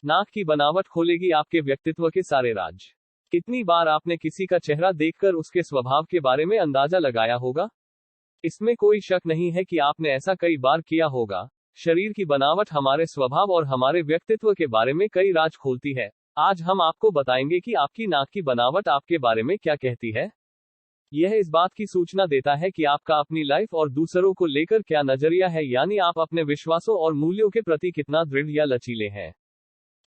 नाक की बनावट खोलेगी आपके व्यक्तित्व के सारे राज। कितनी बार आपने किसी का चेहरा देखकर उसके स्वभाव के बारे में अंदाजा लगाया होगा? इसमें कोई शक नहीं है कि आपने ऐसा कई बार किया होगा। शरीर की बनावट हमारे स्वभाव और हमारे व्यक्तित्व के बारे में कई राज खोलती है। आज हम आपको बताएंगे कि आपकी नाक की बनावट आपके बारे में क्या कहती है। यह इस बात की सूचना देता है कि आपका अपनी लाइफ और दूसरों को लेकर क्या नजरिया है, यानी आप अपने विश्वासों और मूल्यों के प्रति कितना दृढ़ या लचीले हैं।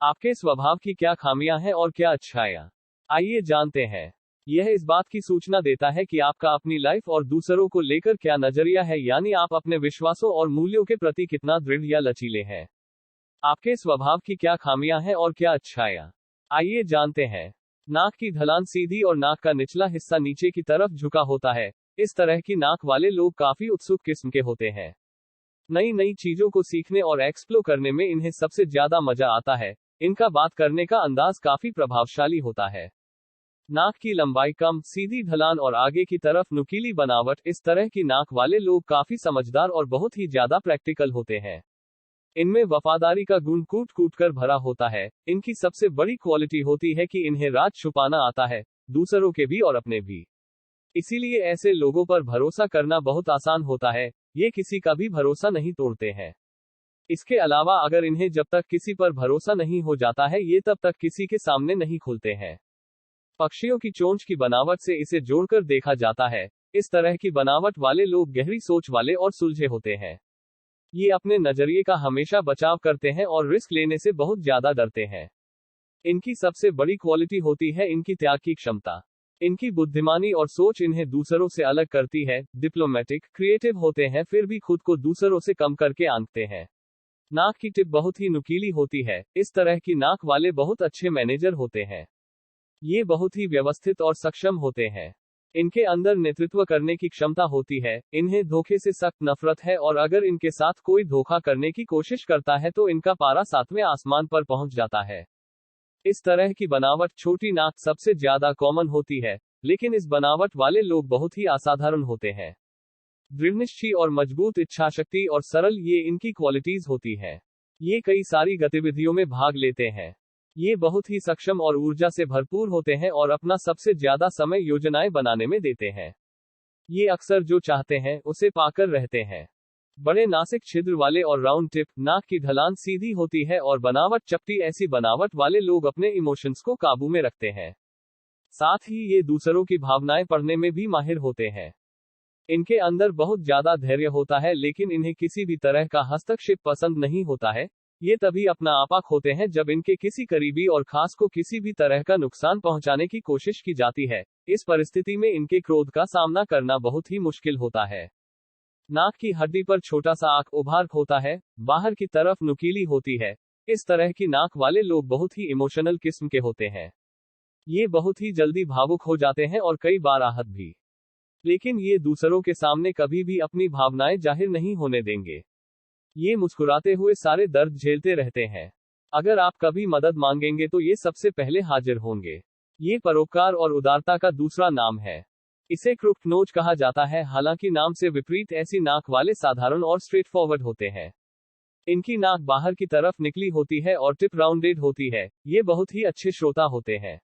आपके स्वभाव की क्या खामियां हैं और क्या अच्छाइयां, आइए जानते हैं। यह इस बात की सूचना देता है कि आपका अपनी लाइफ और दूसरों को लेकर क्या नजरिया है, यानी आप अपने विश्वासों और मूल्यों के प्रति कितना दृढ़ या लचीले हैं। आपके स्वभाव की क्या खामियां हैं और क्या अच्छाइयां, आइए जानते हैं। नाक की ढलान सीधी और नाक का निचला हिस्सा नीचे की तरफ झुका होता है। इस तरह की नाक वाले लोग काफी उत्सुक किस्म के होते हैं। नई नई चीजों को सीखने और एक्सप्लोर करने में इन्हें सबसे ज्यादा मजा आता है। इनका बात करने का अंदाज काफी प्रभावशाली होता है। नाक की लंबाई कम, सीधी ढलान और आगे की तरफ नुकीली बनावट, इस तरह की नाक वाले लोग काफी समझदार और बहुत ही ज्यादा प्रैक्टिकल होते हैं। इनमें वफादारी का गुण कूट कूट कर भरा होता है। इनकी सबसे बड़ी क्वालिटी होती है कि इन्हें राज छुपाना आता है, दूसरों के भी और अपने भी। इसीलिए ऐसे लोगों पर भरोसा करना बहुत आसान होता है। ये किसी का भी भरोसा नहीं तोड़ते हैं। इसके अलावा अगर इन्हें जब तक किसी पर भरोसा नहीं हो जाता है, ये तब तक किसी के सामने नहीं खुलते हैं। पक्षियों की चोंच की बनावट से इसे जोड़कर देखा जाता है। इस तरह की बनावट वाले लोग गहरी सोच वाले और सुलझे होते हैं। ये अपने नजरिए का हमेशा बचाव करते हैं और रिस्क लेने से बहुत ज्यादा डरते हैं। इनकी सबसे बड़ी क्वालिटी होती है इनकी त्याग की क्षमता। इनकी बुद्धिमानी और सोच इन्हें दूसरों से अलग करती है। डिप्लोमेटिक, क्रिएटिव होते हैं, फिर भी खुद को दूसरों से कम करके आंकते हैं। नाक की टिप बहुत ही नुकीली होती है। इस तरह की नाक वाले बहुत अच्छे मैनेजर होते हैं। ये बहुत ही व्यवस्थित और सक्षम होते हैं। इनके अंदर नेतृत्व करने की क्षमता होती है। इन्हें धोखे से सख्त नफरत है और अगर इनके साथ कोई धोखा करने की कोशिश करता है तो इनका पारा 7वें आसमान पर पहुंच जाता है। इस तरह की बनावट छोटी नाक सबसे ज्यादा कॉमन होती है, लेकिन इस बनावट वाले लोग बहुत ही असाधारण होते हैं। दृढ़निश्चयी और मजबूत इच्छाशक्ति और सरल, ये इनकी क्वालिटीज होती है। ये कई सारी गतिविधियों में भाग लेते हैं। ये बहुत ही सक्षम और ऊर्जा से भरपूर होते हैं और अपना सबसे ज्यादा समय योजनाएं बनाने में देते हैं। ये अक्सर जो चाहते हैं उसे पाकर रहते हैं। बड़े नासिक छिद्र वाले और राउंड टिप, नाक की ढलान सीधी होती है और बनावट चपटी, ऐसी बनावट वाले लोग अपने इमोशंस को काबू में रखते हैं। साथ ही ये दूसरों की भावनाएं पढ़ने में भी माहिर होते हैं। इनके अंदर बहुत ज्यादा धैर्य होता है, लेकिन इन्हें किसी भी तरह का हस्तक्षेप पसंद नहीं होता है। ये तभी अपना आपा खोते हैं जब इनके किसी करीबी और खास को किसी भी तरह का नुकसान पहुंचाने की कोशिश की जाती है। इस परिस्थिति में इनके क्रोध का सामना करना बहुत ही मुश्किल होता है। नाक की हड्डी पर छोटा सा आंख उभार होता है, बाहर की तरफ नुकीली होती है। इस तरह की नाक वाले लोग बहुत ही इमोशनल किस्म के होते हैं। ये बहुत ही जल्दी भावुक हो जाते हैं और कई बार आहत भी। लेकिन ये दूसरों के सामने कभी भी अपनी भावनाएं जाहिर नहीं होने देंगे। ये मुस्कुराते हुए सारे दर्द झेलते रहते हैं। अगर आप कभी मदद मांगेंगे तो ये सबसे पहले हाजिर होंगे। ये परोपकार और उदारता का दूसरा नाम है। इसे क्रुक्ड नोज कहा जाता है। हालांकि नाम से विपरीत ऐसी नाक वाले साधारण और स्ट्रेट फॉरवर्ड होते हैं। इनकी नाक बाहर की तरफ निकली होती है और टिप राउंडेड होती है। ये बहुत ही अच्छे श्रोता होते हैं।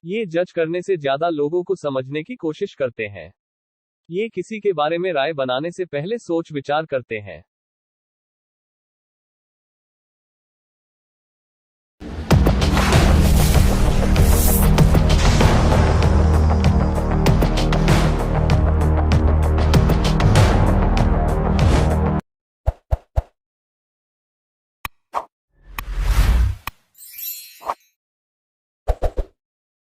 ये जज करने से ज्यादा लोगों को समझने की कोशिश करते हैं। ये किसी के बारे में राय बनाने से पहले सोच विचार करते हैं।